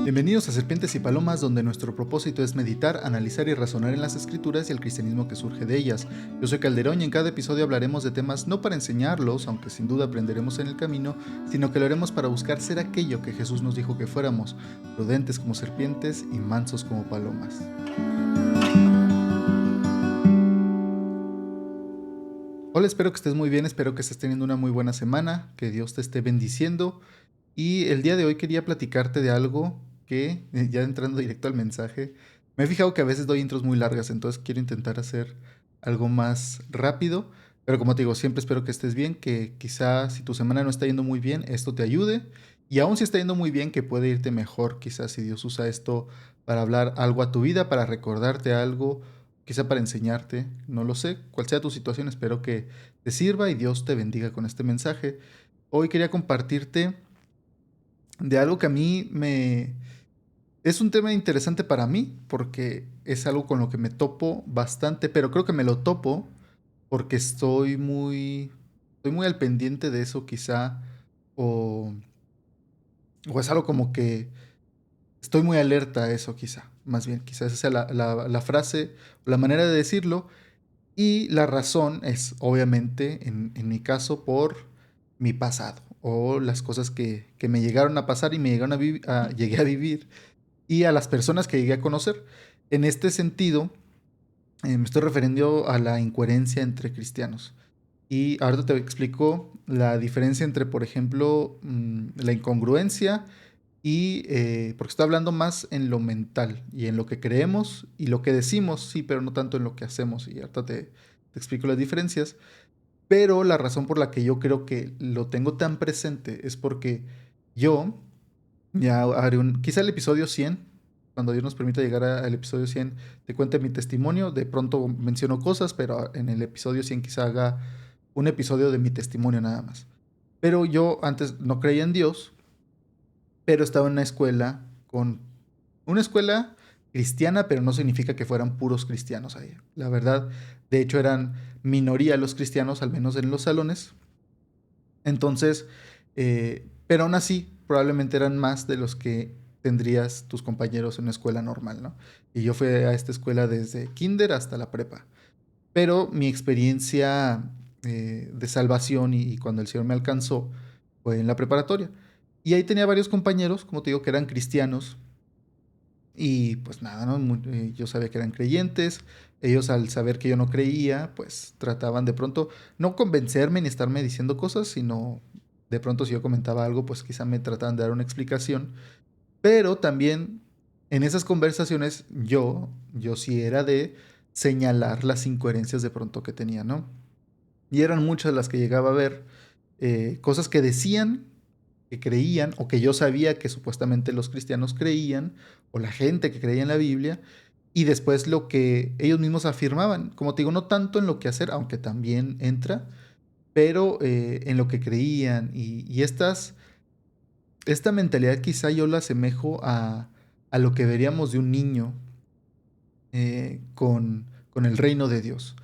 Bienvenidos a Serpientes y Palomas, donde nuestro propósito es meditar, analizar y razonar en las escrituras y el cristianismo que surge de ellas. Yo soy Calderón y en cada episodio hablaremos de temas no para enseñarlos, aunque sin duda aprenderemos en el camino, sino que lo haremos para buscar ser aquello que Jesús nos dijo que fuéramos, prudentes como serpientes y mansos como palomas. Hola, espero que estés muy bien, espero que estés teniendo una muy buena semana, que Dios te esté bendiciendo. Y el día de hoy quería platicarte de algo que, ya entrando directo al mensaje, me he fijado que a veces doy intros muy largas, entonces quiero intentar hacer algo más rápido. Pero como te digo, siempre espero que estés bien, que quizá si tu semana no está yendo muy bien, esto te ayude. Y aún si está yendo muy bien, que puede irte mejor, quizás si Dios usa esto para hablar algo a tu vida, para recordarte algo, quizá para enseñarte, no lo sé. Cual sea tu situación, espero que te sirva y Dios te bendiga con este mensaje. Hoy quería compartirte de algo que a mí me... Es un tema interesante para mí porque es algo con lo que me topo bastante, pero creo que me lo topo porque estoy muy al pendiente de eso quizá, o, o es algo como que estoy muy alerta a eso quizá, más bien, quizás esa sea la frase o la manera de decirlo. Y la razón es, obviamente, en mi caso, por mi pasado o las cosas que me llegaron a pasar y me llegaron llegué a vivir y a las personas que llegué a conocer. En este sentido, me estoy refiriendo a la incoherencia entre cristianos. Y ahorita te explico la diferencia entre, por ejemplo, la incongruencia porque estoy hablando más en lo mental y en lo que creemos y lo que decimos, sí, pero no tanto en lo que hacemos. Y ahorita te explico las diferencias. Pero la razón por la que yo creo que lo tengo tan presente es porque yo ya haré quizá el episodio 100, cuando Dios nos permita llegar al episodio 100, te cuente mi testimonio. De pronto menciono cosas, pero en el episodio 100 quizá haga un episodio de mi testimonio nada más. Pero yo antes no creía en Dios, pero estaba en una escuela una escuela cristiana, pero no significa que fueran puros cristianos ahí. La verdad, de hecho eran minoría los cristianos, al menos en los salones. Entonces, pero aún así, probablemente eran más de los que tendrías tus compañeros en una escuela normal, ¿no? Y yo fui a esta escuela desde kinder hasta la prepa. Pero mi experiencia de salvación y cuando el Señor me alcanzó fue en la preparatoria. Y ahí tenía varios compañeros, como te digo, que eran cristianos. Y pues nada, ¿no? Yo sabía que eran creyentes. Ellos al saber que yo no creía, pues trataban de pronto no convencerme ni estarme diciendo cosas, sino de pronto si yo comentaba algo, pues quizá me trataban de dar una explicación. Pero también en esas conversaciones yo sí era de señalar las incoherencias de pronto que tenía, ¿no? Y eran muchas las que llegaba a ver, cosas que decían, que creían, o que yo sabía que supuestamente los cristianos creían, o la gente que creía en la Biblia, y después lo que ellos mismos afirmaban. Como te digo, no tanto en lo que hacer, aunque también entra, pero en lo que creían. Esta mentalidad quizá yo la asemejo a lo que veríamos de un niño con el reino de Dios.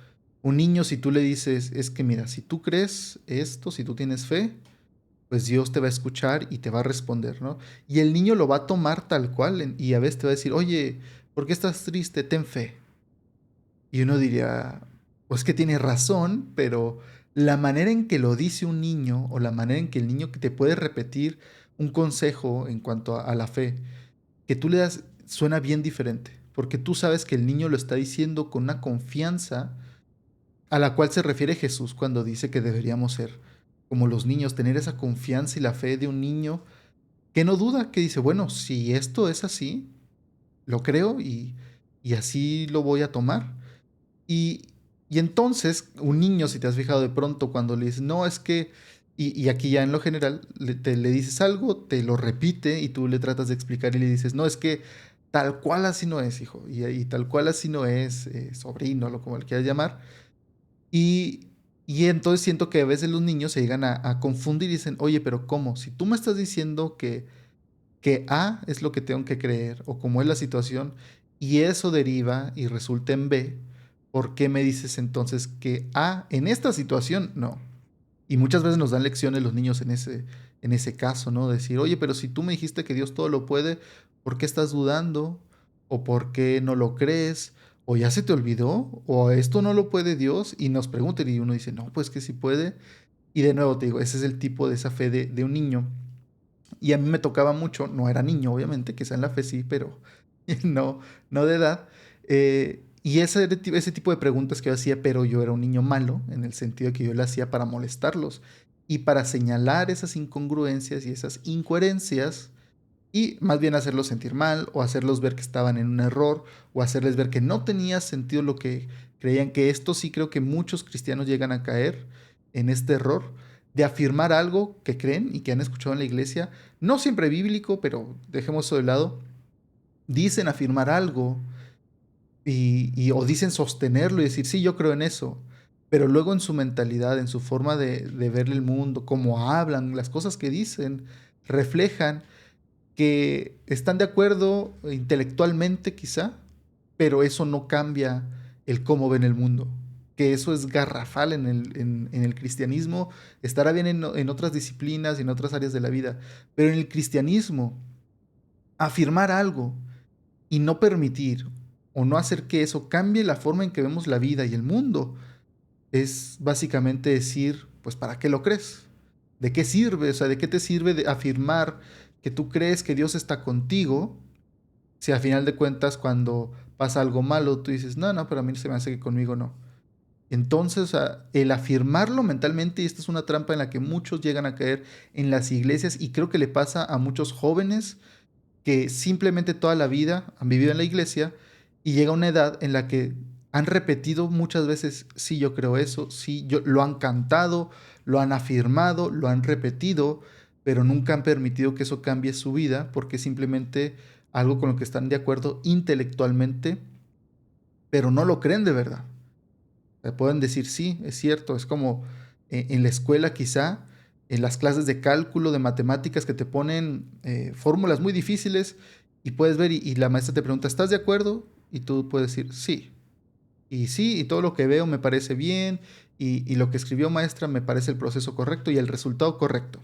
Un niño, si tú le dices, es que mira, si tú crees esto, si tú tienes fe, pues Dios te va a escuchar y te va a responder, ¿no? Y el niño lo va a tomar tal cual y a veces te va a decir, oye, ¿por qué estás triste? Ten fe. Y uno diría, pues que tiene razón, pero la manera en que lo dice un niño o la manera en que el niño que te puede repetir un consejo en cuanto a la fe, que tú le das, suena bien diferente, porque tú sabes que el niño lo está diciendo con una confianza a la cual se refiere Jesús cuando dice que deberíamos ser como los niños, tener esa confianza y la fe de un niño que no duda, que dice, bueno, si esto es así, lo creo y así lo voy a tomar. Y, y entonces, un niño, si te has fijado de pronto, cuando le dices, no, es que, y aquí ya en lo general, le dices algo, te lo repite y tú le tratas de explicar y le dices, no, es que tal cual así no es, hijo, y tal cual así no es, sobrino, lo como le quieras llamar. Y, y entonces siento que a veces los niños se llegan a confundir y dicen, oye, pero ¿cómo? Si tú me estás diciendo que A es lo que tengo que creer o cómo es la situación y eso deriva y resulta en B, ¿por qué me dices entonces que A en esta situación no? Y muchas veces nos dan lecciones los niños en ese caso, ¿no? Decir, oye, pero si tú me dijiste que Dios todo lo puede, ¿por qué estás dudando? ¿O por qué no lo crees? ¿O ya se te olvidó? ¿O esto no lo puede Dios? Y nos preguntan y uno dice, no, pues que sí puede. Y de nuevo te digo, ese es el tipo de esa fe de un niño. Y a mí me tocaba mucho, no era niño, obviamente, quizá en la fe sí, pero no, no de edad. Y ese tipo de preguntas que yo hacía, pero yo era un niño malo, en el sentido de que yo lo hacía para molestarlos y para señalar esas incongruencias y esas incoherencias y más bien hacerlos sentir mal o hacerlos ver que estaban en un error o hacerles ver que no tenía sentido lo que creían, que esto sí creo que muchos cristianos llegan a caer en este error de afirmar algo que creen y que han escuchado en la iglesia, no siempre bíblico, pero dejemos eso de lado, dicen afirmar algo o dicen sostenerlo y decir, sí, yo creo en eso, pero luego en su mentalidad, en su forma de ver el mundo, cómo hablan, las cosas que dicen, reflejan que están de acuerdo intelectualmente quizá, pero eso no cambia el cómo ven el mundo. Que eso es garrafal en el cristianismo, estará bien en otras disciplinas y en otras áreas de la vida, pero en el cristianismo, afirmar algo y no permitir o no hacer que eso cambie la forma en que vemos la vida y el mundo, es básicamente decir, pues ¿para qué lo crees? ¿De qué sirve? O sea, ¿de qué te sirve de afirmar que tú crees que Dios está contigo si a final de cuentas cuando pasa algo malo tú dices, no, no, pero a mí se me hace que conmigo no? Entonces, o sea, el afirmarlo mentalmente, y esta es una trampa en la que muchos llegan a caer en las iglesias y creo que le pasa a muchos jóvenes que simplemente toda la vida han vivido en la iglesia y llega una edad en la que han repetido muchas veces, sí, yo creo eso, sí, yo, lo han cantado, lo han afirmado, lo han repetido, pero nunca han permitido que eso cambie su vida porque es simplemente algo con lo que están de acuerdo intelectualmente, pero no lo creen de verdad. Pueden decir, sí, es cierto, es como en la escuela quizá, en las clases de cálculo, de matemáticas que te ponen fórmulas muy difíciles y puedes ver y la maestra te pregunta, ¿estás de acuerdo? Y tú puedes decir, sí. Y sí, y todo lo que veo me parece bien y lo que escribió maestra me parece el proceso correcto y el resultado correcto.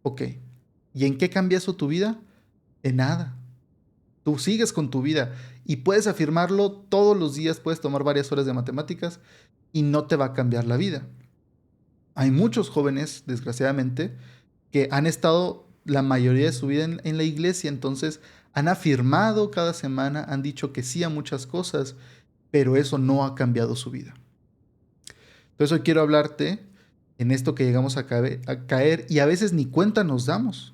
Ok. ¿Y en qué cambia eso tu vida? En nada. Tú sigues con tu vida y puedes afirmarlo todos los días, puedes tomar varias horas de matemáticas y no te va a cambiar la vida. Hay muchos jóvenes, desgraciadamente, que han estado la mayoría de su vida en la iglesia, entonces han afirmado cada semana, han dicho que sí a muchas cosas, pero eso no ha cambiado su vida. Entonces hoy quiero hablarte en esto que llegamos a caer y a veces ni cuenta nos damos.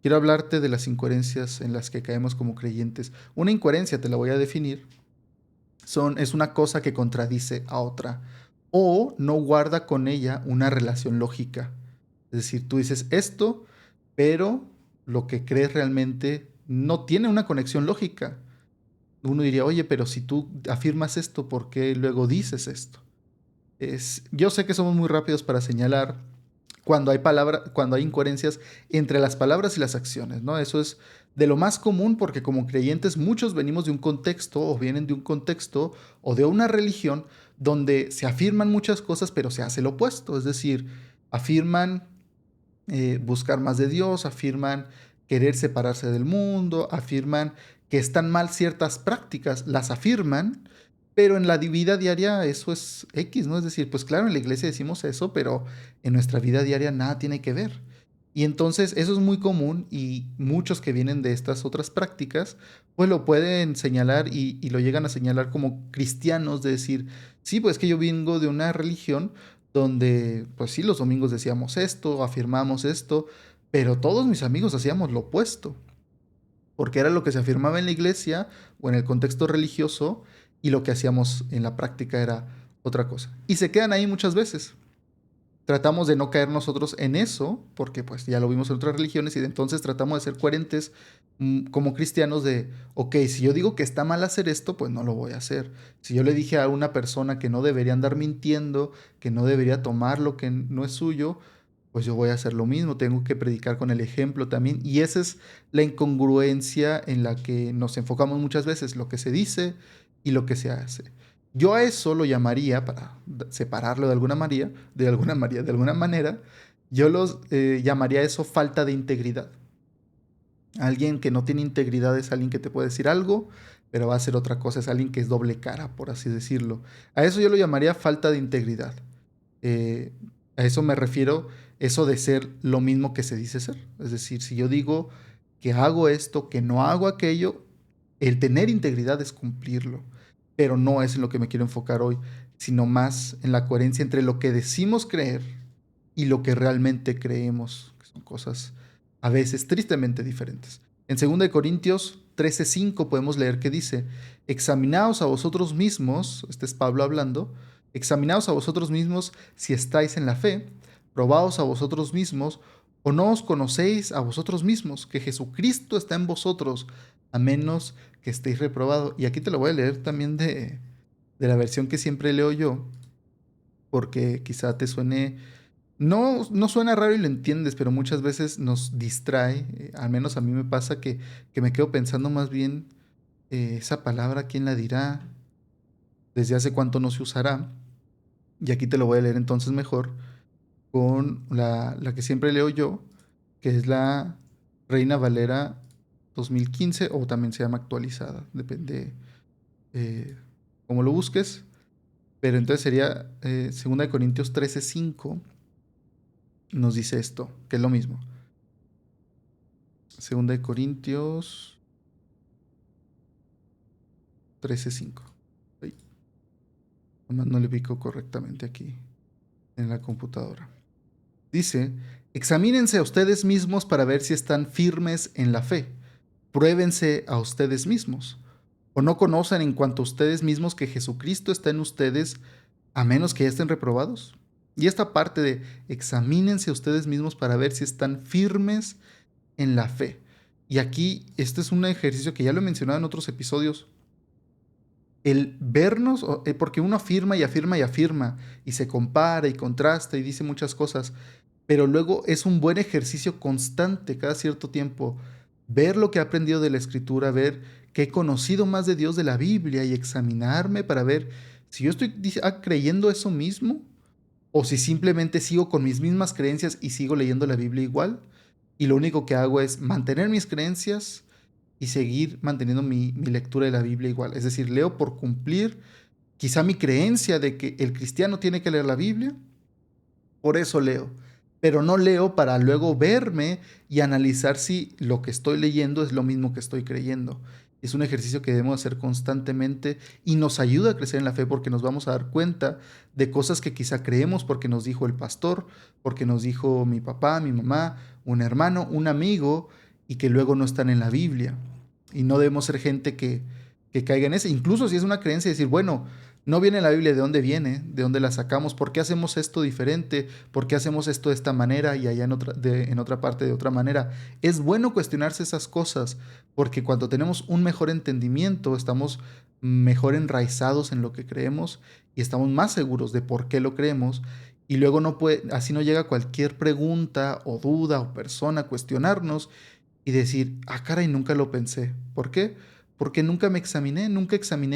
Quiero hablarte de las incoherencias en las que caemos como creyentes. Una incoherencia, te la voy a definir, es una cosa que contradice a otra o no guarda con ella una relación lógica. Es decir, tú dices esto, pero lo que crees realmente no tiene una conexión lógica. Uno diría, oye, pero si tú afirmas esto, ¿por qué luego dices esto? Yo sé que somos muy rápidos para señalar cuando hay incoherencias entre las palabras y las acciones, ¿no? Eso es de lo más común porque como creyentes muchos venimos de un contexto o vienen de un contexto o de una religión donde se afirman muchas cosas pero se hace lo opuesto, es decir, afirman buscar más de Dios, afirman querer separarse del mundo, afirman que están mal ciertas prácticas, las afirman, pero en la vida diaria eso es X, ¿no? Es decir, pues claro, en la iglesia decimos eso, pero en nuestra vida diaria nada tiene que ver. Y entonces eso es muy común y muchos que vienen de estas otras prácticas, pues lo pueden señalar y lo llegan a señalar como cristianos, de decir, sí, pues que yo vengo de una religión donde, pues sí, los domingos decíamos esto, afirmamos esto, pero todos mis amigos hacíamos lo opuesto, porque era lo que se afirmaba en la iglesia o en el contexto religioso y lo que hacíamos en la práctica era otra cosa. Y se quedan ahí muchas veces. Tratamos de no caer nosotros en eso, porque pues ya lo vimos en otras religiones y de entonces tratamos de ser coherentes como cristianos de, ok, si yo digo que está mal hacer esto, pues no lo voy a hacer. Si yo le dije a una persona que no debería andar mintiendo, que no debería tomar lo que no es suyo, pues yo voy a hacer lo mismo, tengo que predicar con el ejemplo también. Y esa es la incongruencia en la que nos enfocamos muchas veces, lo que se dice y lo que se hace. Yo a eso lo llamaría, para separarlo de alguna manera, de alguna manera, Yo los llamaría eso falta de integridad. Alguien que no tiene integridad es alguien que te puede decir algo, pero va a hacer otra cosa. Es alguien que es doble cara, por así decirlo. A eso yo lo llamaría falta de integridad. Eh, a eso me refiero, eso de ser lo mismo que se dice ser. Es decir, si yo digo que hago esto, que no hago aquello, el tener integridad es cumplirlo. Pero no es en lo que me quiero enfocar hoy, sino más en la coherencia entre lo que decimos creer y lo que realmente creemos, que son cosas a veces tristemente diferentes. En 2 Corintios 13:5 podemos leer que dice, examinaos a vosotros mismos, este es Pablo hablando, examinaos a vosotros mismos si estáis en la fe, probaos a vosotros mismos, o no os conocéis a vosotros mismos, que Jesucristo está en vosotros, a menos que estéis reprobados. Y aquí te lo voy a leer también de la versión que siempre leo yo, porque quizá te suene no suena raro y lo entiendes, pero muchas veces nos distrae. Al menos a mí me pasa que me quedo pensando más bien esa palabra, ¿quién la dirá? ¿Desde hace cuánto no se usará? Y aquí te lo voy a leer entonces mejor con la que siempre leo yo, que es la Reina Valera 2015 o también se llama actualizada, depende cómo lo busques. Pero entonces sería 2 Corintios 13:5 nos dice esto, que es lo mismo. 2 Corintios 13:5. Ay, nomás no le pico correctamente aquí en la computadora. Dice, examínense a ustedes mismos para ver si están firmes en la fe. Pruébense a ustedes mismos. ¿O no conocen en cuanto a ustedes mismos que Jesucristo está en ustedes a menos que ya estén reprobados? Y esta parte de examínense a ustedes mismos para ver si están firmes en la fe. Y aquí, este es un ejercicio que ya lo he mencionado en otros episodios. El vernos, porque uno afirma y afirma y afirma, y se compara y contrasta y dice muchas cosas, pero luego es un buen ejercicio constante cada cierto tiempo ver lo que he aprendido de la escritura, ver que he conocido más de Dios de la Biblia y examinarme para ver si yo estoy creyendo eso mismo o si simplemente sigo con mis mismas creencias y sigo leyendo la Biblia igual. Y lo único que hago es mantener mis creencias y seguir manteniendo mi lectura de la Biblia igual. Es decir, leo por cumplir quizá mi creencia de que el cristiano tiene que leer la Biblia, por eso leo. Pero no leo para luego verme y analizar si lo que estoy leyendo es lo mismo que estoy creyendo. Es un ejercicio que debemos hacer constantemente y nos ayuda a crecer en la fe porque nos vamos a dar cuenta de cosas que quizá creemos porque nos dijo el pastor, porque nos dijo mi papá, mi mamá, un hermano, un amigo y que luego no están en la Biblia. Y no debemos ser gente que caiga en eso. Incluso si es una creencia, decir, bueno, no viene en la Biblia de dónde viene, de dónde la sacamos, por qué hacemos esto diferente, por qué hacemos esto de esta manera y allá en otra parte de otra manera. Es bueno cuestionarse esas cosas, porque cuando tenemos un mejor entendimiento, estamos mejor enraizados en lo que creemos y estamos más seguros de por qué lo creemos. Y luego así no llega cualquier pregunta o duda o persona a cuestionarnos y decir, ah, caray, nunca lo pensé. ¿Por qué? Porque nunca examiné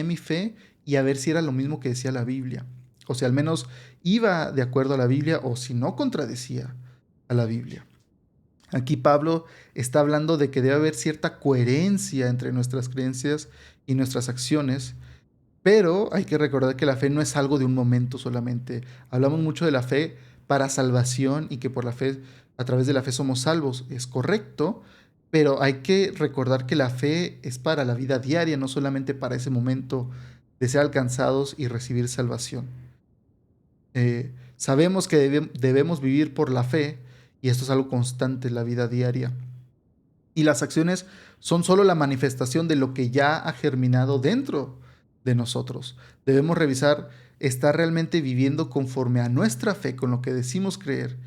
mi fe y a ver si era lo mismo que decía la Biblia. O sea, al menos iba de acuerdo a la Biblia o si no contradecía a la Biblia. Aquí Pablo está hablando de que debe haber cierta coherencia entre nuestras creencias y nuestras acciones, pero hay que recordar que la fe no es algo de un momento solamente. Hablamos mucho de la fe para salvación y que por la fe, a través de la fe somos salvos. Es correcto, pero hay que recordar que la fe es para la vida diaria, no solamente para ese momento de ser alcanzados y recibir salvación. Sabemos que debemos vivir por la fe y esto es algo constante en la vida diaria. Y las acciones son solo la manifestación de lo que ya ha germinado dentro de nosotros. Debemos revisar, ¿está realmente viviendo conforme a nuestra fe, con lo que decimos creer?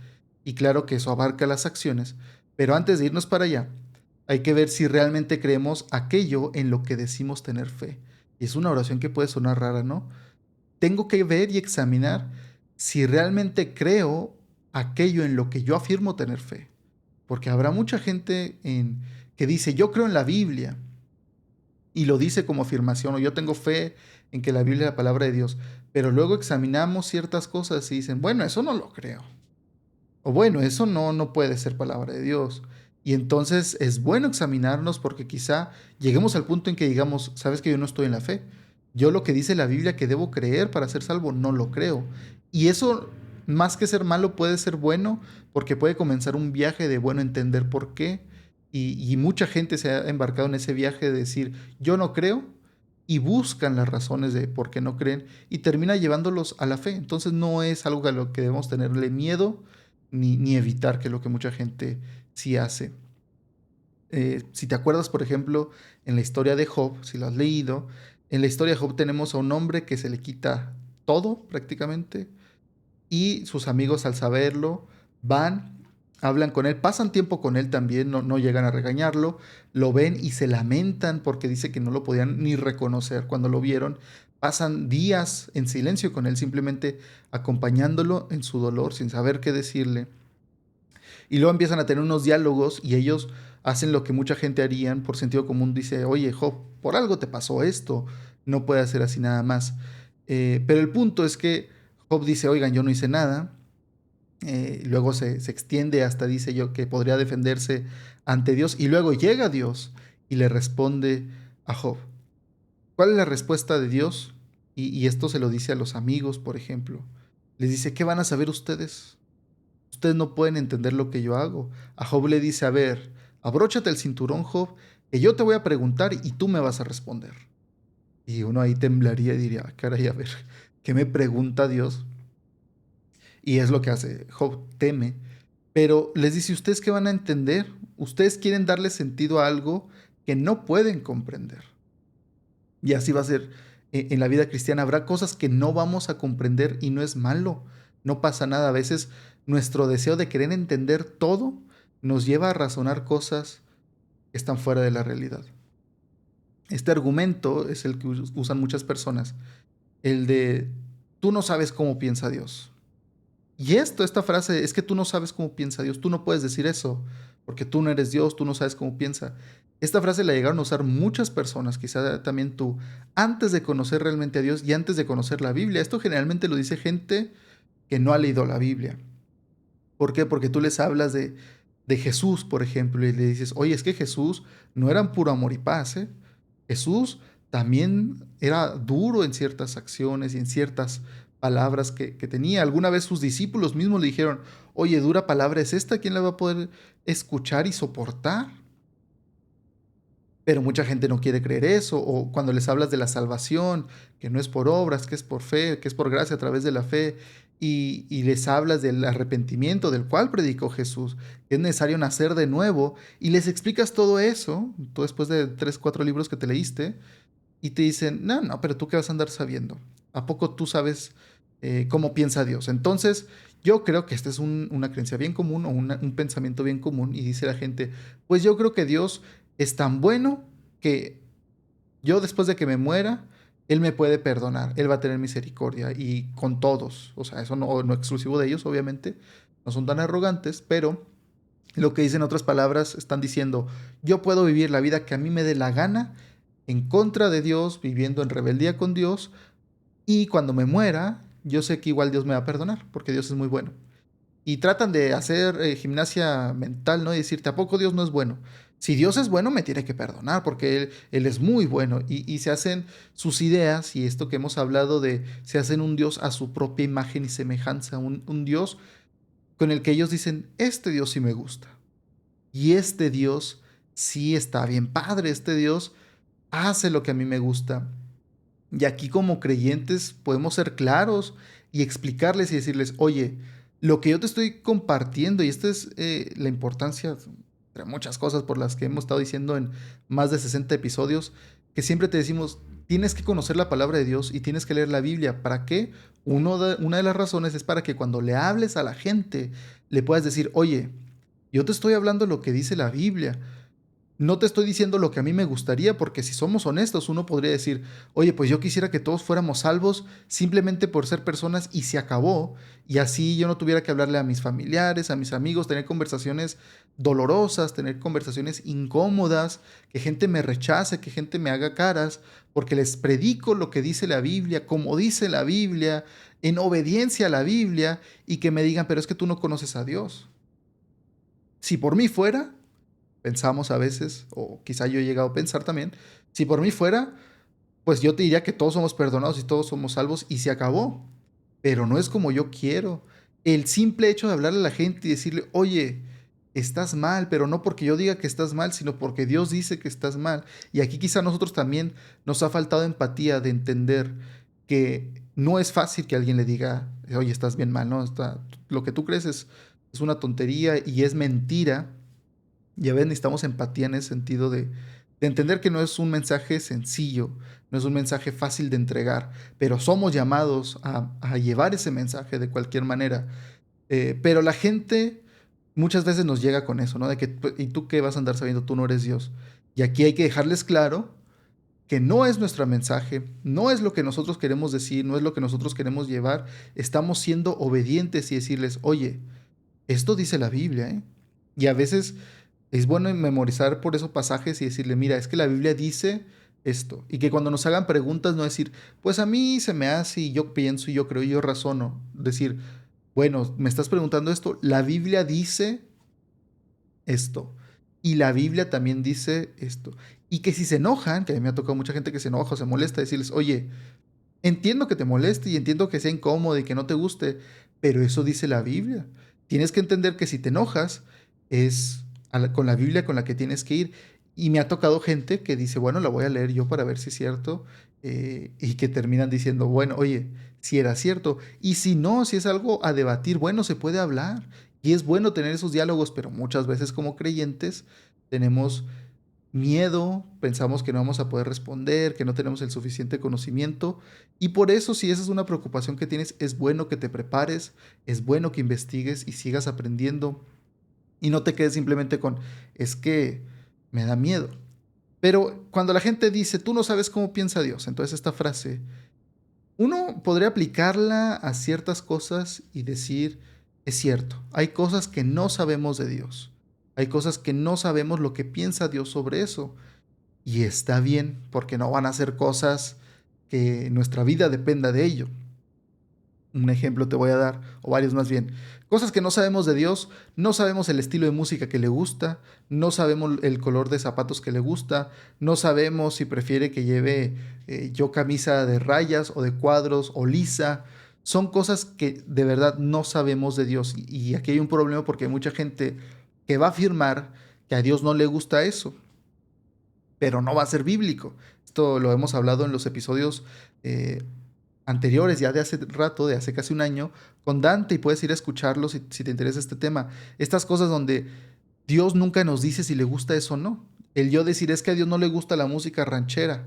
Y claro que eso abarca las acciones, pero antes de irnos para allá, hay que ver si realmente creemos aquello en lo que decimos tener fe. Y es una oración que puede sonar rara, ¿no? Tengo que ver y examinar si realmente creo aquello en lo que yo afirmo tener fe. Porque habrá mucha gente que dice, yo creo en la Biblia, y lo dice como afirmación, o yo tengo fe en que la Biblia es la palabra de Dios, pero luego examinamos ciertas cosas y dicen, bueno, eso no lo creo. O bueno, eso no puede ser palabra de Dios. Y entonces es bueno examinarnos porque quizá lleguemos al punto en que digamos, sabes que yo no estoy en la fe. Yo lo que dice la Biblia que debo creer para ser salvo, no lo creo. Y eso, más que ser malo, puede ser bueno porque puede comenzar un viaje de, bueno, entender por qué. Y mucha gente se ha embarcado en ese viaje de decir, yo no creo, y buscan las razones de por qué no creen y termina llevándolos a la fe. Entonces no es algo a lo que debemos tenerle miedo ni evitar, que es lo que mucha gente sí hace. Si te acuerdas, por ejemplo, en la historia de Job, si lo has leído, en la historia de Job tenemos a un hombre que se le quita todo prácticamente y sus amigos al saberlo van, hablan con él, pasan tiempo con él también, no llegan a regañarlo, lo ven y se lamentan porque dice que no lo podían ni reconocer cuando lo vieron. Pasan días en silencio con él, simplemente acompañándolo en su dolor, sin saber qué decirle. Y luego empiezan a tener unos diálogos y ellos hacen lo que mucha gente harían por sentido común. Dice, oye, Job, por algo te pasó esto, no puede ser así nada más. Pero el punto es que Job dice, oigan, yo no hice nada. Luego se extiende hasta, dice yo, que podría defenderse ante Dios. Y luego llega Dios y le responde a Job. ¿Cuál es la respuesta de Dios? Y esto se lo dice a los amigos, por ejemplo. Les dice, ¿qué van a saber ustedes? Ustedes no pueden entender lo que yo hago. A Job le dice, a ver, abróchate el cinturón, Job, que yo te voy a preguntar y tú me vas a responder. Y uno ahí temblaría y diría, caray, a ver, ¿qué me pregunta Dios? Y es lo que hace. Job teme, pero les dice, ¿ustedes qué van a entender? Ustedes quieren darle sentido a algo que no pueden comprender. Y así va a ser en la vida cristiana. Habrá cosas que no vamos a comprender y no es malo. No pasa nada. A veces nuestro deseo de querer entender todo nos lleva a razonar cosas que están fuera de la realidad. Este argumento es el que usan muchas personas. El de, tú no sabes cómo piensa Dios. Y esta frase es que tú no sabes cómo piensa Dios, tú no puedes decir eso, porque tú no eres Dios, tú no sabes cómo piensa. Esta frase la llegaron a usar muchas personas, quizá también tú, antes de conocer realmente a Dios y antes de conocer la Biblia. Esto generalmente lo dice gente que no ha leído la Biblia. ¿Por qué? Porque tú les hablas de Jesús, por ejemplo, y le dices, oye, es que Jesús no era puro amor y paz, ¿eh? Jesús también era duro en ciertas acciones y en ciertas palabras que tenía. Alguna vez sus discípulos mismos le dijeron, oye, dura palabra es esta, ¿quién la va a poder escuchar y soportar? Pero mucha gente no quiere creer eso, o cuando les hablas de la salvación, que no es por obras, que es por fe, que es por gracia a través de la fe, y les hablas del arrepentimiento del cual predicó Jesús, que es necesario nacer de nuevo, y les explicas todo eso, tú después de 3, 4 libros que te leíste, y te dicen, no, pero tú qué vas a andar sabiendo. ¿A poco tú sabes cómo piensa Dios? Entonces, yo creo que esta es una creencia bien común o un pensamiento bien común y dice la gente, pues yo creo que Dios es tan bueno que yo después de que me muera, Él me puede perdonar, Él va a tener misericordia y con todos. O sea, eso no exclusivo de ellos, obviamente, no son tan arrogantes, pero lo que dicen otras palabras, están diciendo, yo puedo vivir la vida que a mí me dé la gana en contra de Dios, viviendo en rebeldía con Dios, y cuando me muera, yo sé que igual Dios me va a perdonar, porque Dios es muy bueno. Y tratan de hacer gimnasia mental, ¿no? Y decirte, ¿a poco Dios no es bueno? Si Dios es bueno, me tiene que perdonar, porque Él es muy bueno. Y se hacen sus ideas, y esto que hemos hablado de, se hacen un Dios a su propia imagen y semejanza, un Dios con el que ellos dicen, este Dios sí me gusta. Y este Dios sí está bien padre, este Dios hace lo que a mí me gusta. Y aquí como creyentes podemos ser claros y explicarles y decirles, oye, lo que yo te estoy compartiendo, y esta es la importancia, entre muchas cosas por las que hemos estado diciendo en más de 60 episodios, que siempre te decimos, tienes que conocer la palabra de Dios y tienes que leer la Biblia. ¿Para qué? Una de las razones es para que cuando le hables a la gente, le puedas decir, oye, yo te estoy hablando lo que dice la Biblia. No te estoy diciendo lo que a mí me gustaría, porque si somos honestos, uno podría decir, oye, pues yo quisiera que todos fuéramos salvos simplemente por ser personas y se acabó, y así yo no tuviera que hablarle a mis familiares, a mis amigos, tener conversaciones dolorosas, tener conversaciones incómodas, que gente me rechace, que gente me haga caras, porque les predico lo que dice la Biblia, como dice la Biblia, en obediencia a la Biblia, y que me digan, pero es que tú no conoces a Dios. Si por mí fuera, pensamos a veces, o quizá yo he llegado a pensar también, si por mí fuera, pues yo te diría que todos somos perdonados y todos somos salvos y se acabó. Pero no es como yo quiero. El simple hecho de hablarle a la gente y decirle, oye, estás mal, pero no porque yo diga que estás mal, sino porque Dios dice que estás mal. Y aquí quizá a nosotros también nos ha faltado empatía de entender que no es fácil que alguien le diga, oye, estás bien mal, ¿no? Lo que tú crees es una tontería y es mentira. Ya ves, necesitamos empatía en ese sentido de entender que no es un mensaje sencillo, no es un mensaje fácil de entregar, pero somos llamados a llevar ese mensaje de cualquier manera. Pero la gente muchas veces nos llega con eso, ¿no? De que, "Pues, ¿y tú qué vas a andar sabiendo? Tú no eres Dios". Y aquí hay que dejarles claro que no es nuestro mensaje, no es lo que nosotros queremos decir, no es lo que nosotros queremos llevar. Estamos siendo obedientes y decirles, oye, esto dice la Biblia, ¿eh? Y a veces es bueno memorizar por esos pasajes y decirle, mira, es que la Biblia dice esto. Y que cuando nos hagan preguntas no decir, pues a mí se me hace y yo pienso y yo creo y yo razono. Decir, bueno, me estás preguntando esto, la Biblia dice esto. Y la Biblia también dice esto. Y que si se enojan, que a mí me ha tocado mucha gente que se enoja o se molesta, decirles, oye, entiendo que te moleste y entiendo que sea incómodo y que no te guste, pero eso dice la Biblia. Tienes que entender que si te enojas es con la Biblia con la que tienes que ir. Y me ha tocado gente que dice, bueno, la voy a leer yo para ver si es cierto, y que terminan diciendo, bueno, oye, si era cierto. Y si no, si es algo a debatir, bueno, se puede hablar. Y es bueno tener esos diálogos, pero muchas veces como creyentes tenemos miedo, pensamos que no vamos a poder responder, que no tenemos el suficiente conocimiento y por eso si esa es una preocupación que tienes, es bueno que te prepares, es bueno que investigues y sigas aprendiendo y no te quedes simplemente con, es que me da miedo. Pero cuando la gente dice, tú no sabes cómo piensa Dios, entonces esta frase, uno podría aplicarla a ciertas cosas y decir, es cierto, hay cosas que no sabemos de Dios, hay cosas que no sabemos lo que piensa Dios sobre eso. Y está bien, porque no van a ser cosas que nuestra vida dependa de ello. Un ejemplo te voy a dar, o varios más bien. Cosas que no sabemos de Dios, no sabemos el estilo de música que le gusta, no sabemos el color de zapatos que le gusta, no sabemos si prefiere que lleve yo camisa de rayas o de cuadros o lisa. Son cosas que de verdad no sabemos de Dios. Y aquí hay un problema porque hay mucha gente que va a afirmar que a Dios no le gusta eso, pero no va a ser bíblico. Esto lo hemos hablado en los episodios eh, anteriores, ya de hace rato, de hace casi un año, con Dante, y puedes ir a escucharlo si te interesa este tema. Estas cosas donde Dios nunca nos dice si le gusta eso o no. El yo decir es que a Dios no le gusta la música ranchera.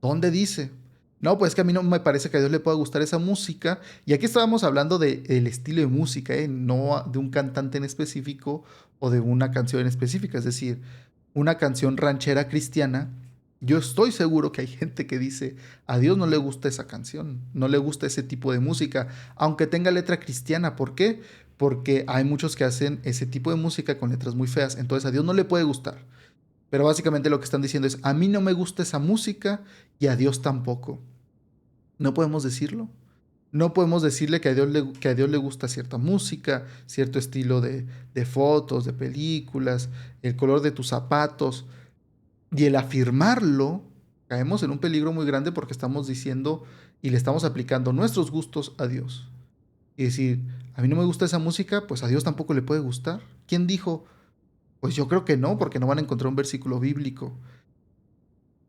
¿Dónde dice? No, pues es que a mí no me parece que a Dios le pueda gustar esa música. Y aquí estábamos hablando del estilo de música, no de un cantante en específico o de una canción en específica. Es decir, una canción ranchera cristiana, yo estoy seguro que hay gente que dice, a Dios no le gusta esa canción, no le gusta ese tipo de música, aunque tenga letra cristiana. ¿Por qué? Porque hay muchos que hacen ese tipo de música con letras muy feas. Entonces a Dios no le puede gustar. Pero básicamente lo que están diciendo es, a mí no me gusta esa música y a Dios tampoco. No podemos decirlo. No podemos decirle que a Dios le gusta cierta música, cierto estilo de fotos, de películas, el color de tus zapatos. Y el afirmarlo, caemos en un peligro muy grande porque estamos diciendo y le estamos aplicando nuestros gustos a Dios. Y decir, a mí no me gusta esa música, pues a Dios tampoco le puede gustar. ¿Quién dijo? Pues yo creo que no, porque no van a encontrar un versículo bíblico.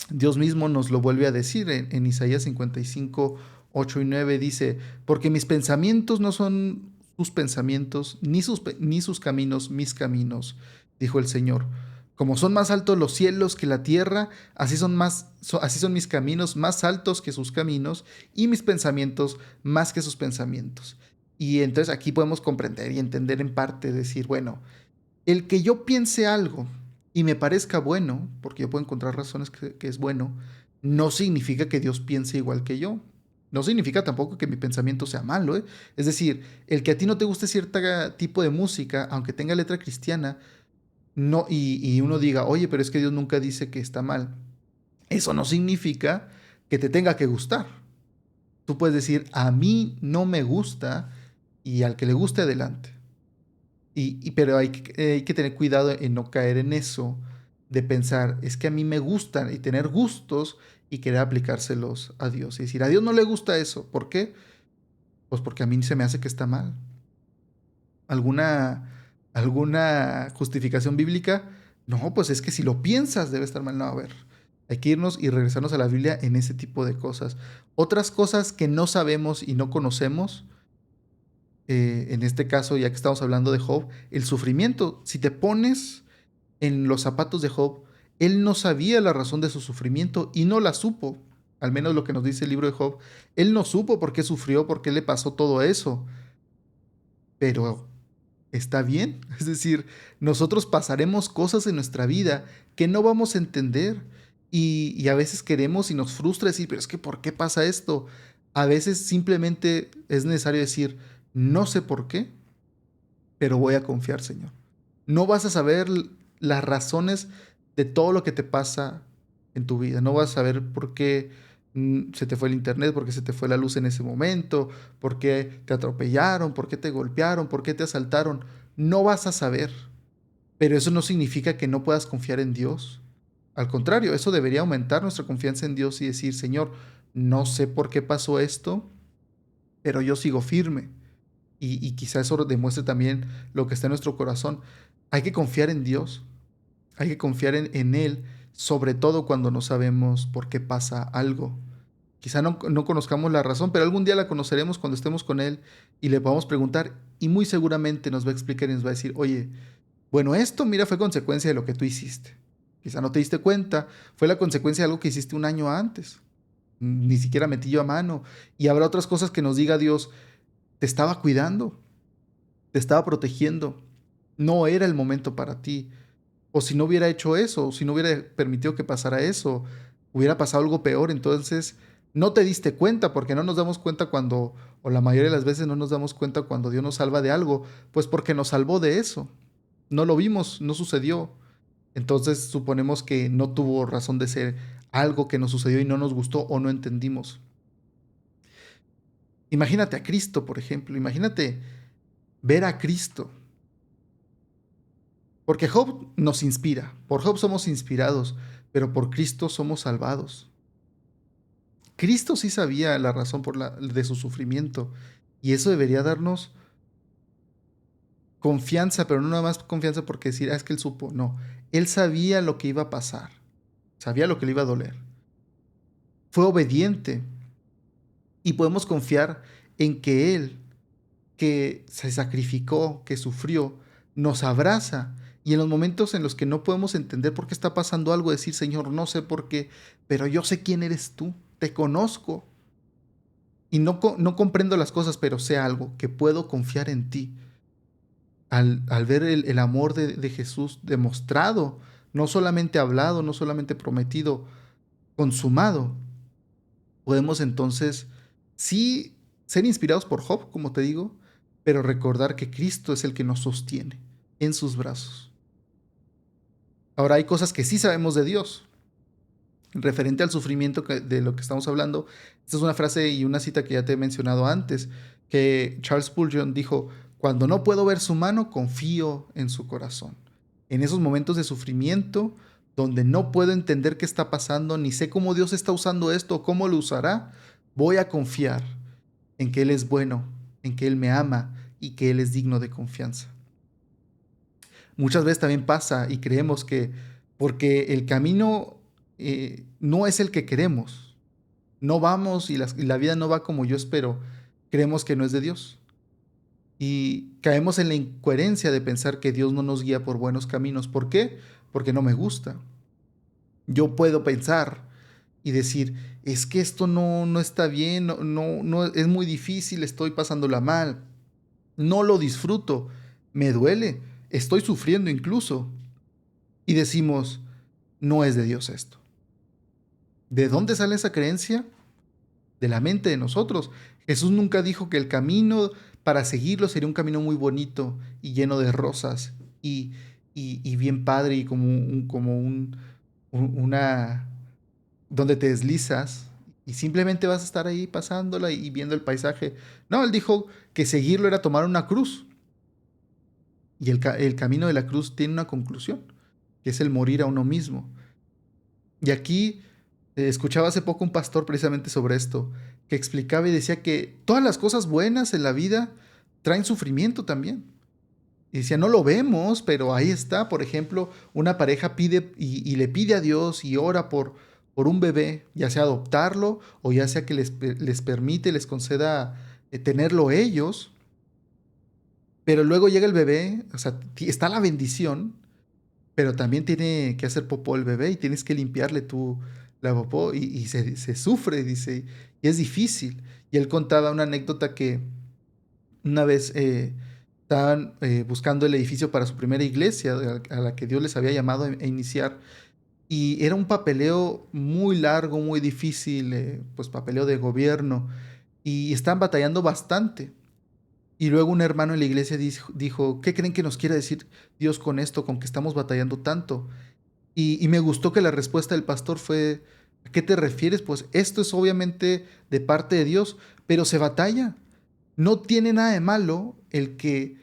Dios mismo nos lo vuelve a decir en Isaías 55, 8 y 9 dice, porque mis pensamientos no son sus pensamientos, ni sus caminos mis caminos, dijo el Señor. Como son más altos los cielos que la tierra, así son mis caminos más altos que sus caminos y mis pensamientos más que sus pensamientos. Y entonces aquí podemos comprender y entender en parte, decir, bueno, el que yo piense algo y me parezca bueno, porque yo puedo encontrar razones que es bueno, no significa que Dios piense igual que yo. No significa tampoco que mi pensamiento sea malo, ¿eh? Es decir, el que a ti no te guste cierto tipo de música, aunque tenga letra cristiana, no, y uno diga, oye, pero es que Dios nunca dice que está mal. Eso no significa que te tenga que gustar. Tú puedes decir, a mí no me gusta y al que le guste adelante. Pero hay que tener cuidado en no caer en eso de pensar, es que a mí me gustan y tener gustos y querer aplicárselos a Dios. Y decir, a Dios no le gusta eso. ¿Por qué? Pues porque a mí se me hace que está mal. ¿Alguna justificación bíblica? No, pues es que si lo piensas debe estar mal. No, a ver, hay que irnos y regresarnos a la Biblia en ese tipo de cosas. Otras cosas que no sabemos y no conocemos, en este caso, ya que estamos hablando de Job, el sufrimiento. Si te pones en los zapatos de Job, él no sabía la razón de su sufrimiento y no la supo. Al menos lo que nos dice el libro de Job. Él no supo por qué sufrió, por qué le pasó todo eso. Pero está bien. Es decir, nosotros pasaremos cosas en nuestra vida que no vamos a entender y a veces queremos y nos frustra decir, pero es que ¿por qué pasa esto? A veces simplemente es necesario decir, no sé por qué, pero voy a confiar, Señor. No vas a saber las razones de todo lo que te pasa en tu vida. No vas a saber por qué se te fue el internet, por qué se te fue la luz en ese momento, por qué te atropellaron, por qué te golpearon, por qué te asaltaron. No vas a saber. Pero eso no significa que no puedas confiar en Dios. Al contrario, eso debería aumentar nuestra confianza en Dios y decir, Señor, no sé por qué pasó esto, pero yo sigo firme y quizá eso demuestre también lo que está en nuestro corazón. Hay que confiar en Dios, hay que confiar en Él, sobre todo cuando no sabemos por qué pasa algo. Quizá no conozcamos la razón, pero algún día la conoceremos cuando estemos con Él y le podamos preguntar y muy seguramente nos va a explicar y nos va a decir, oye, bueno, esto mira fue consecuencia de lo que tú hiciste. Quizá no te diste cuenta, fue la consecuencia de algo que hiciste un año antes. Ni siquiera metí yo a mano. Y habrá otras cosas que nos diga Dios, te estaba cuidando, te estaba protegiendo, no era el momento para ti. O si no hubiera hecho eso, o si no hubiera permitido que pasara eso, hubiera pasado algo peor. Entonces, no te diste cuenta, porque no nos damos cuenta cuando, o la mayoría de las veces no nos damos cuenta cuando Dios nos salva de algo, pues porque nos salvó de eso. No lo vimos, no sucedió. Entonces suponemos que no tuvo razón de ser algo que nos sucedió y no nos gustó o no entendimos. Imagínate a Cristo, por ejemplo, imagínate ver a Cristo. Porque Job nos inspira, por Job somos inspirados, pero por Cristo somos salvados. Cristo sí sabía la razón de su sufrimiento y eso debería darnos confianza, pero no nada más confianza porque decir, es que él supo, no, él sabía lo que iba a pasar, sabía lo que le iba a doler. Fue obediente y podemos confiar en que él, que se sacrificó, que sufrió, nos abraza. Y en los momentos en los que no podemos entender por qué está pasando algo, decir, Señor, no sé por qué, pero yo sé quién eres tú, te conozco. Y no comprendo las cosas, pero sé algo, que puedo confiar en ti. Al ver el amor de Jesús demostrado, no solamente hablado, no solamente prometido, consumado, podemos entonces sí ser inspirados por Job, como te digo, pero recordar que Cristo es el que nos sostiene en sus brazos. Ahora hay cosas que sí sabemos de Dios. Referente al sufrimiento de lo que estamos hablando, esta es una frase y una cita que ya te he mencionado antes, que Charles Spurgeon dijo, cuando no puedo ver su mano, confío en su corazón. En esos momentos de sufrimiento, donde no puedo entender qué está pasando, ni sé cómo Dios está usando esto o cómo lo usará, voy a confiar en que Él es bueno, en que Él me ama y que Él es digno de confianza. Muchas veces también pasa y creemos que porque el camino no es el que queremos, no vamos y la vida no va como yo espero, creemos que no es de Dios. Y caemos en la incoherencia de pensar que Dios no nos guía por buenos caminos. ¿Por qué? Porque no me gusta. Yo puedo pensar y decir, es que esto no está bien, no, es muy difícil, estoy pasándola mal, no lo disfruto, me duele, estoy sufriendo incluso. y decimos, no es de Dios esto. ¿De dónde sale esa creencia? De la mente de nosotros. Jesús nunca dijo que el camino para seguirlo sería un camino muy bonito y lleno de rosas y, y bien padre y una donde te deslizas y simplemente vas a estar ahí pasándola y viendo el paisaje. No, él dijo que seguirlo era tomar una cruz y el camino de la cruz tiene una conclusión, que es el morir a uno mismo. Y aquí escuchaba hace poco un pastor precisamente sobre esto, que explicaba y decía que todas las cosas buenas en la vida traen sufrimiento también. Y decía, no lo vemos, pero ahí está. Por ejemplo, una pareja pide y le pide a Dios y ora por un bebé, ya sea adoptarlo o ya sea que les permite, les conceda tenerlo ellos. Pero luego llega el bebé, o sea, está la bendición, pero también tiene que hacer popó el bebé y tienes que limpiarle tú la popó y se sufre, dice, y es difícil. Y él contaba una anécdota que una vez estaban buscando el edificio para su primera iglesia, a la que Dios les había llamado a iniciar, y era un papeleo muy largo, muy difícil, pues papeleo de gobierno, y están batallando bastante. Y luego un hermano en la iglesia dijo, ¿qué creen que nos quiere decir Dios con esto, con que estamos batallando tanto? Y me gustó que la respuesta del pastor fue, ¿a qué te refieres? Pues esto es obviamente de parte de Dios, pero se batalla. No tiene nada de malo el que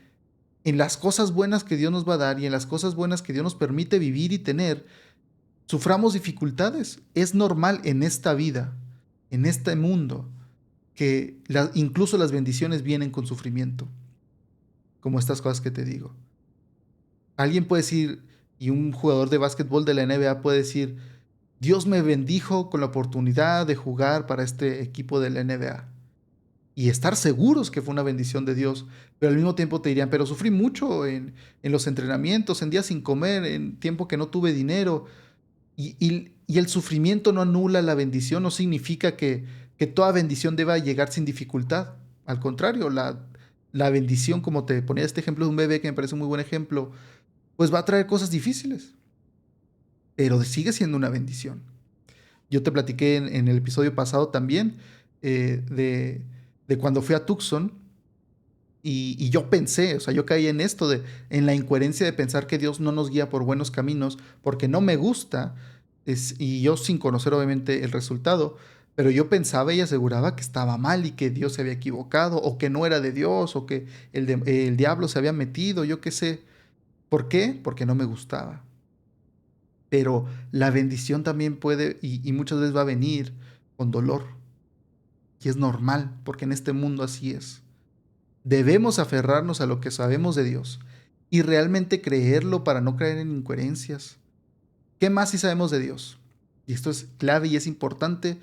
en las cosas buenas que Dios nos va a dar y en las cosas buenas que Dios nos permite vivir y tener, suframos dificultades. Es normal en esta vida, en este mundo, que incluso las bendiciones vienen con sufrimiento, como estas cosas que te digo. Alguien puede decir, y un jugador de básquetbol de la NBA puede decir, Dios me bendijo con la oportunidad de jugar para este equipo de la NBA. Y estar seguros que fue una bendición de Dios, pero al mismo tiempo te dirían, pero sufrí mucho en los entrenamientos, en días sin comer, en tiempo que no tuve dinero. Y el sufrimiento no anula la bendición, no significa que toda bendición deba llegar sin dificultad. Al contrario, la bendición, como te ponía este ejemplo de un bebé, que me parece un muy buen ejemplo, pues va a traer cosas difíciles, pero sigue siendo una bendición. Yo te platiqué en el episodio pasado también de cuando fui a Tucson y yo pensé, o sea, yo caí en esto, en la incoherencia de pensar que Dios no nos guía por buenos caminos porque no me gusta, y yo sin conocer obviamente el resultado, pero yo pensaba y aseguraba que estaba mal y que Dios se había equivocado o que no era de Dios o que el diablo se había metido, yo qué sé. ¿Por qué? Porque no me gustaba. Pero la bendición también puede y muchas veces va a venir con dolor. Y es normal, porque en este mundo así es. Debemos aferrarnos a lo que sabemos de Dios y realmente creerlo para no caer en incoherencias. ¿Qué más si sabemos de Dios? Y esto es clave y es importante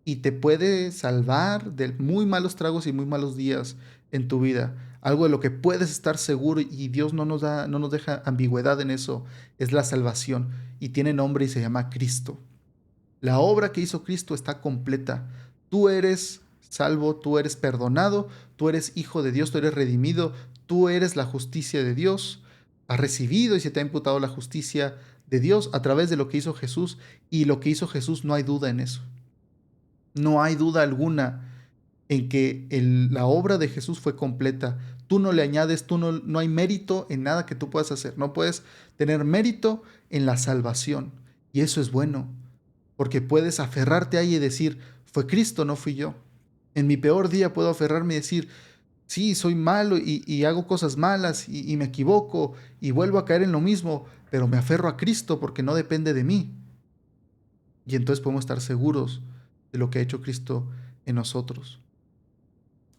y te puede salvar de muy malos tragos y muy malos días en tu vida. Algo de lo que puedes estar seguro y Dios no nos deja ambigüedad en eso, es la salvación y tiene nombre y se llama Cristo. La obra que hizo Cristo está completa. Tú eres salvo, tú eres perdonado, tú eres hijo de Dios, tú eres redimido, tú eres la justicia de Dios. Has recibido y se te ha imputado la justicia de Dios a través de lo que hizo Jesús, y lo que hizo Jesús no hay duda en eso. No hay duda alguna en que la obra de Jesús fue completa. Tú no le añades, no hay mérito en nada que tú puedas hacer. No puedes tener mérito en la salvación. Y eso es bueno, porque puedes aferrarte ahí y decir, fue Cristo, no fui yo. En mi peor día puedo aferrarme y decir, sí, soy malo y hago cosas malas y me equivoco y vuelvo a caer en lo mismo, pero me aferro a Cristo porque no depende de mí. Y entonces podemos estar seguros de lo que ha hecho Cristo en nosotros.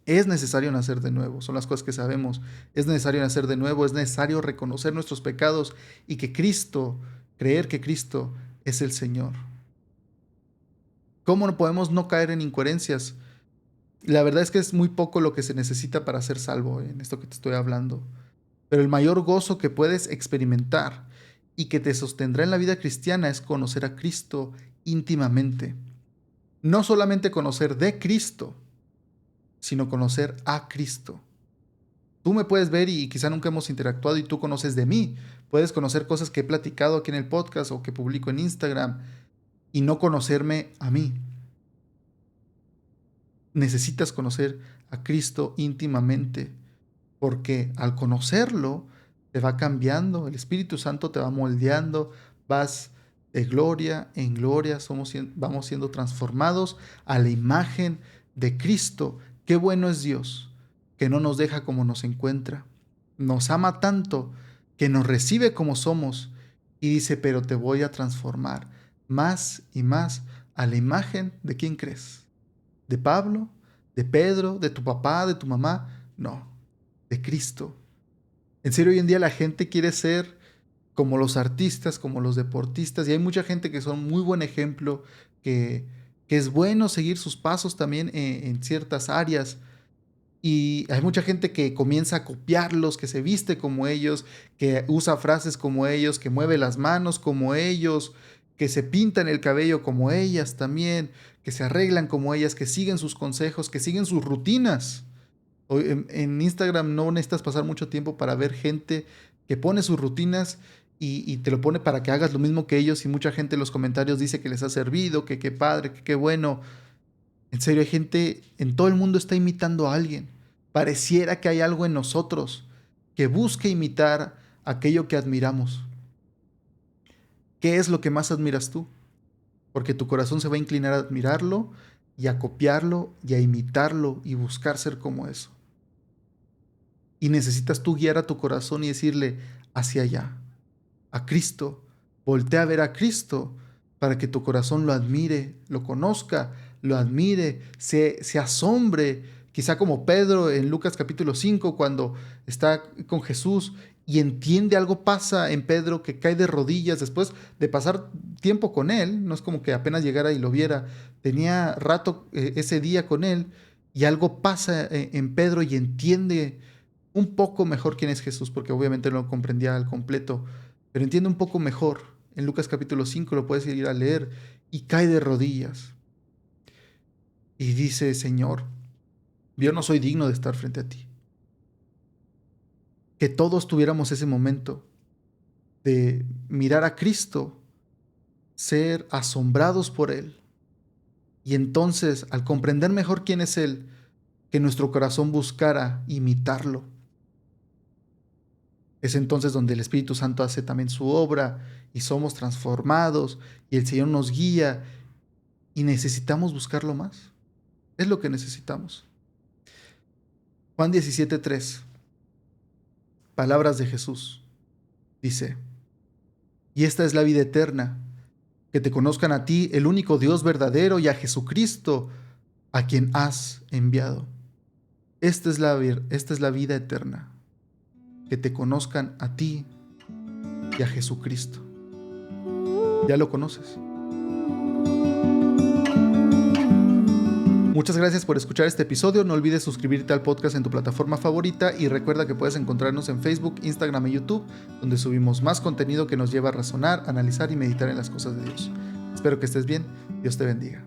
Es necesario nacer de nuevo, son las cosas que sabemos. Es necesario nacer de nuevo, es necesario reconocer nuestros pecados y que Cristo, creer que Cristo es el Señor. ¿Cómo no podemos no caer en incoherencias? La verdad es que es muy poco lo que se necesita para ser salvo en esto que te estoy hablando. Pero el mayor gozo que puedes experimentar y que te sostendrá en la vida cristiana es conocer a Cristo íntimamente. No solamente conocer de Cristo, sino conocer a Cristo. Tú me puedes ver y quizá nunca hemos interactuado y tú conoces de mí. Puedes conocer cosas que he platicado aquí en el podcast o que publico en Instagram y no conocerme a mí. Necesitas conocer a Cristo íntimamente, porque al conocerlo te va cambiando, el Espíritu Santo te va moldeando, vas de gloria en gloria, vamos siendo transformados a la imagen de Cristo. Qué bueno es Dios, que no nos deja como nos encuentra. Nos ama tanto que nos recibe como somos y dice, pero te voy a transformar más y más a la imagen de quién crees. ¿De Pablo? ¿De Pedro? ¿De tu papá? ¿De tu mamá? No, de Cristo. En serio, hoy en día la gente quiere ser como los artistas, como los deportistas, y hay mucha gente que son muy buen ejemplo, que es bueno seguir sus pasos también en ciertas áreas, y hay mucha gente que comienza a copiarlos, que se viste como ellos, que usa frases como ellos, que mueve las manos como ellos, que se pintan el cabello como ellas también, que se arreglan como ellas, que siguen sus consejos, que siguen sus rutinas. En Instagram no necesitas pasar mucho tiempo para ver gente que pone sus rutinas y te lo pone para que hagas lo mismo que ellos y mucha gente en los comentarios dice que les ha servido, que qué padre, que qué bueno. En serio, hay gente, en todo el mundo está imitando a alguien. Pareciera que hay algo en nosotros que busque imitar aquello que admiramos. ¿Qué es lo que más admiras tú? Porque tu corazón se va a inclinar a admirarlo y a copiarlo y a imitarlo y buscar ser como eso. Y necesitas tú guiar a tu corazón y decirle hacia allá, a Cristo. Voltea a ver a Cristo para que tu corazón lo admire, lo conozca, lo admire, se asombre, quizá como Pedro en Lucas capítulo 5, cuando está con Jesús y entiende algo pasa en Pedro que cae de rodillas después de pasar tiempo con él, no es como que apenas llegara y lo viera, tenía rato ese día con él y algo pasa en Pedro y entiende un poco mejor quién es Jesús, porque obviamente no lo comprendía al completo, pero entiende un poco mejor. En Lucas capítulo 5 lo puedes ir a leer y cae de rodillas y dice, Señor, yo no soy digno de estar frente a ti. Que todos tuviéramos ese momento de mirar a Cristo, ser asombrados por Él y entonces al comprender mejor quién es Él, que nuestro corazón buscara imitarlo. Es entonces donde el Espíritu Santo hace también su obra y somos transformados y el Señor nos guía y necesitamos buscarlo más. Es lo que necesitamos. Juan 17:3. Palabras de Jesús. Dice, y esta es la vida eterna, que te conozcan a ti, el único Dios verdadero, y a Jesucristo, a quien has enviado. Esta es la vida eterna, que te conozcan a ti y a Jesucristo. ¿Ya lo conoces? Muchas gracias por escuchar este episodio. No olvides suscribirte al podcast en tu plataforma favorita y recuerda que puedes encontrarnos en Facebook, Instagram y YouTube, donde subimos más contenido que nos lleva a razonar, analizar y meditar en las cosas de Dios. Espero que estés bien. Dios te bendiga.